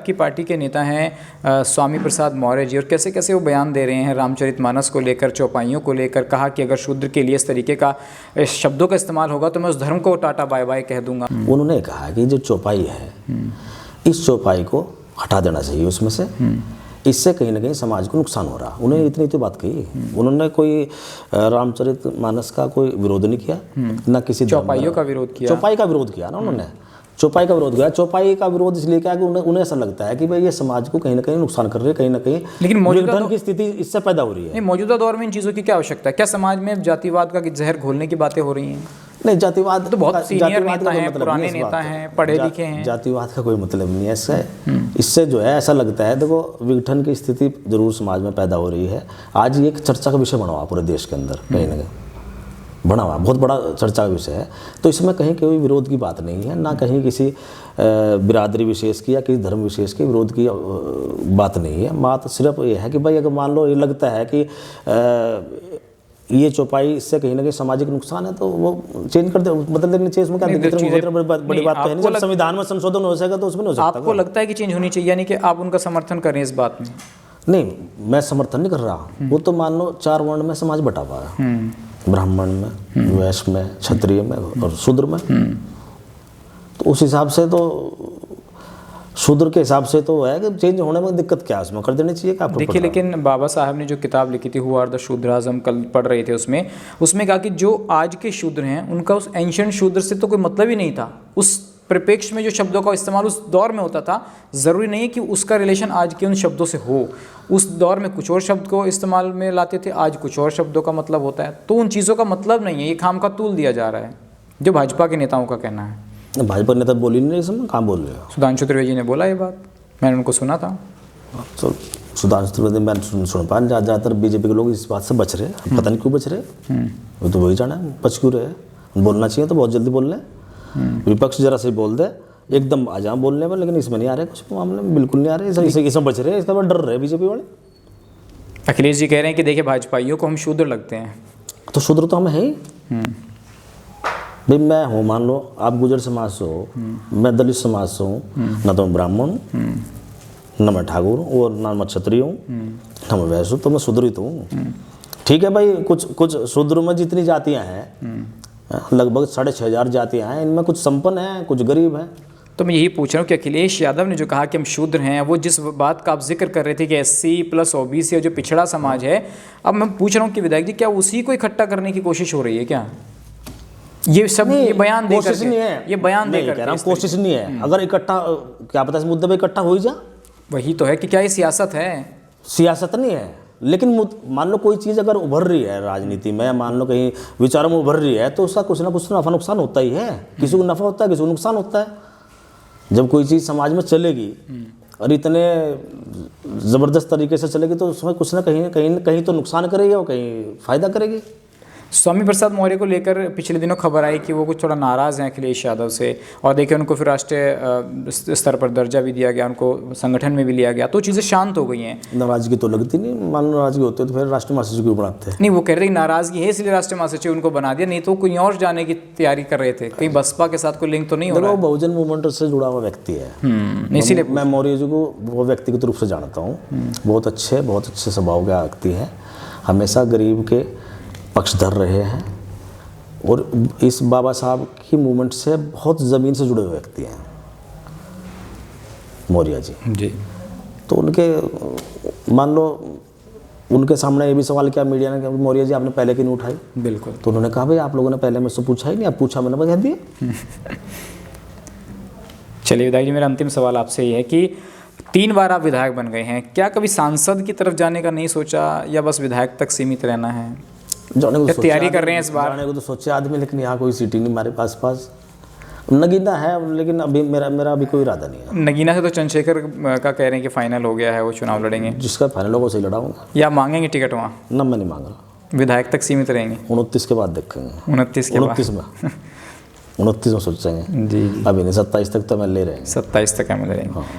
आपकी पार्टी के नेता हैं स्वामी प्रसाद मौर्य जी, और कैसे कैसे वो बयान दे रहे हैं रामचरितमानस को लेकर, चौपाइयों को लेकर। कहा कि अगर शूद्र के लिए इस तरीके का शब्दों का इस्तेमाल होगा तो मैं उस धर्म को टाटा बाय बाय कह दूंगा। उन्होंने कहा कि जो चौपाई है इस चौपाई को हटा देना चाहिए उसमें से, इससे कहीं ना कहीं समाज को नुकसान हो रहा। उन्होंने इतनी तो बात कही, उन्होंने कोई रामचरितमानस का कोई विरोध नहीं किया, ना किसी चौपाइयों का विरोध किया। चौपाई का विरोध किया ना उन्होंने, चौपाई का विरोध किया। चौपाई का विरोध इसलिए किया कि उन्हें ऐसा लगता है कि भाई ये समाज को कहीं ना कहीं नुकसान कर रही है, कहीं ना कहीं लेकिन मौजूदा की स्थिति इससे पैदा हो रही है। नहीं, मौजूदा दौर में इन चीज़ों की क्या आवश्यकता है? क्या समाज में जातिवाद का जहर घोलने की बातें हो रही हैं? नहीं, जातिवाद तो बहुत सीनियर नेता हैं, पुराने नेता हैं, पढ़े लिखे हैं। जातिवाद का कोई मतलब नहीं है इससे। इससे जो है ऐसा लगता है, देखो विघटन की स्थिति जरूर समाज में पैदा हो रही है। आज ये एक चर्चा का विषय बना हुआ पूरे देश के अंदर, कहीं ना कहीं बना हुआ, बहुत बड़ा चर्चा का विषय है। तो इसमें कहीं कोई विरोध की बात नहीं है, ना कहीं किसी बिरादरी विशेष की या किसी धर्म विशेष के विरोध की बात नहीं है। बात सिर्फ ये है कि भाई अगर मान लो ये लगता है कि ये चौपाई इससे कहीं ना कहीं सामाजिक नुकसान है तो वो चेंज कर दे, बदल देनी चाहिए। उसमें क्या बड़ी बात तो है नहीं। जब संविधान में संशोधन हो सकेगा तो उसमें हो सकता है। आपको लगता है कि चेंज होनी चाहिए, यानी कि आप उनका समर्थन करें इस बात में? नहीं, मैं समर्थन नहीं कर रहा। वो तो मान लो 4 वर्ण में समाज बटा हुआ है, ब्राह्मण में, वैश्य में, क्षत्रिय में और शूद्र में। तो उस हिसाब से तो शूद्र के हिसाब से तो है कि चेंज होने में दिक्कत क्या है, उसमें कर देनी चाहिए। क्या देखिए, लेकिन बाबा साहब ने जो किताब लिखी थी हु आर द शूद्राज, हम कल पढ़ रहे थे, उसमें कहा कि जो आज के शूद्र हैं उनका उस एंशिएंट शूद्र से तो कोई मतलब ही नहीं था। उस परिप्रेक्ष्य में जो शब्दों का इस्तेमाल उस दौर में होता था, ज़रूरी नहीं है कि उसका रिलेशन आज के उन शब्दों से हो। उस दौर में कुछ और शब्द को इस्तेमाल में लाते थे, आज कुछ और शब्दों का मतलब होता है। तो उन चीज़ों का मतलब नहीं है, ये खाम का तूल दिया जा रहा है, जो भाजपा के नेताओं का कहना है। भाजपा नेता बोली नहीं, इसमें कहाँ बोल रहे हो? सुधांशु त्रिवेदी ने बोला ये बात, मैंने उनको सुना था। तो सुधांशु त्रिवेदी मैं सुन पा, ज़्यादातर बीजेपी के लोग इस बात से बच रहे हैं। पता नहीं क्यों बच रहे, वो तो वही जाना है, बच क्यों रहे। बोलना चाहिए तो बहुत जल्दी बोल रहे। विपक्ष जरा से बोल दे एकदम आ जाए बोलने में, लेकिन इसमें नहीं आ रहे, कुछ मामले में बिल्कुल नहीं आ रहे। इसमें बच रहे हैं, इसका डर रहे बीजेपी वाले। अखिलेश जी कह रहे हैं कि देखिए भाजपाइयों को हम शूद्र लगते हैं। तो शूद्र तो हम है ही भाई। मैं हूँ, मान लो आप गुजर समाज से हो, मैं दलित समाज से हूँ, ना तो मैं ब्राह्मण हूँ, ना मैं ठाकुर हूँ, और ना मैं क्षत्रिय हूँ, ना मैं वैश्य हूँ, तो मैं शूद्र ही तो हूँ। ठीक है भाई, कुछ शूद्र में जितनी जातियाँ हैं, लगभग 6500 जातियाँ हैं, इनमें कुछ संपन्न हैं, कुछ गरीब हैं। तो मैं यही पूछ रहा हूँ कि अखिलेश यादव ने जो कहा कि हम शूद्र हैं, वो जिस बात का आप जिक्र कर रहे थे कि SC प्लस OBC जो पिछड़ा समाज है, अब मैं पूछ रहा हूँ कि विधायक जी क्या उसी को इकट्ठा करने की कोशिश हो रही है क्या? ये सब ये बयान देकर कोशिश नहीं है, ये बयान देकर कोशिश नहीं है। अगर इकट्ठा, क्या पता इस मुद्दे पे इकट्ठा हो ही जा। वही तो है कि क्या ये सियासत है? सियासत नहीं है, लेकिन मान लो कोई चीज़ अगर उभर रही है राजनीति में, मान लो कहीं विचारों में उभर रही है, तो उसका कुछ ना कुछ नफा नुकसान होता ही है। किसी को नफा होता है, किसी को नुकसान होता है। जब कोई चीज़ समाज में चलेगी और इतने ज़बरदस्त तरीके से चलेगी तो उसमें कुछ ना कहीं तो नुकसान करेगी और कहीं फ़ायदा करेगी। स्वामी प्रसाद मौर्य को लेकर पिछले दिनों खबर आई कि वो कुछ थोड़ा नाराज़ हैं अखिलेश यादव से, और देखिए उनको फिर राष्ट्रीय स्तर पर दर्जा भी दिया गया, उनको संगठन में भी लिया गया, तो चीज़ें शांत हो गई हैं। नाराज़गी तो लगती नहीं, मान लो नाराज़गी होती है तो फिर राष्ट्रीय महासचिव क्यों बनाते हैं? नहीं, वो कह रहे हैं नाराज़गी है इसलिए राष्ट्रीय महासचिव उनको बना दिया, नहीं तो कोई और जाने की तैयारी कर रहे थे। कहीं बसपा के साथ कोई लिंक तो नहीं हो रहा है? बहुजन मूवमेंट से जुड़ा हुआ व्यक्ति है, इसीलिए मैं मौर्य जी को वो व्यक्तिगत रूप से जानता हूँ। बहुत अच्छे स्वभाव के व्यक्ति हैं, हमेशा गरीब के पक्षधर रहे हैं, और इस बाबा साहब की मूवमेंट से बहुत ज़मीन से जुड़े हुए व्यक्ति हैं मौर्य जी। तो उनके मान लो उनके सामने ये भी सवाल किया मीडिया ने कि मौर्य जी आपने पहले क्यों नहीं उठाई? बिल्कुल। तो उन्होंने कहा भाई आप लोगों ने पहले मुझसे पूछा ही नहीं, आप पूछा मैंने बता दिया। चलिए विधायक जी, मेरा अंतिम सवाल आपसे ये है कि 3 बार आप विधायक बन गए हैं, क्या कभी सांसद की तरफ जाने का नहीं सोचा, या बस विधायक तक सीमित रहना है? जाने को तैयारी कर रहे हैं इस बार? जाने को तो सोचे आदमी, लेकिन यहाँ कोई सीट ही नहीं हमारे पास। नगीना है, लेकिन अभी मेरा अभी कोई इरादा नहीं है। नगीना से तो चंद्रशेखर का कह रहे हैं कि फाइनल हो गया है, वो चुनाव लड़ेंगे। जिसका फाइनल होगा उसे लड़ाऊंगा। या मांगेंगे टिकट वहाँ? ना, मैं नहीं मांग रहा। विधायक तक सीमित रहेंगे? 29 के बाद देखेंगे। 29 के बाद? 29 में सोचेंगे जी। अभी नहीं, 27 तक तो मैं ले रहे हैं। 27 तक हम ले रहेंगे।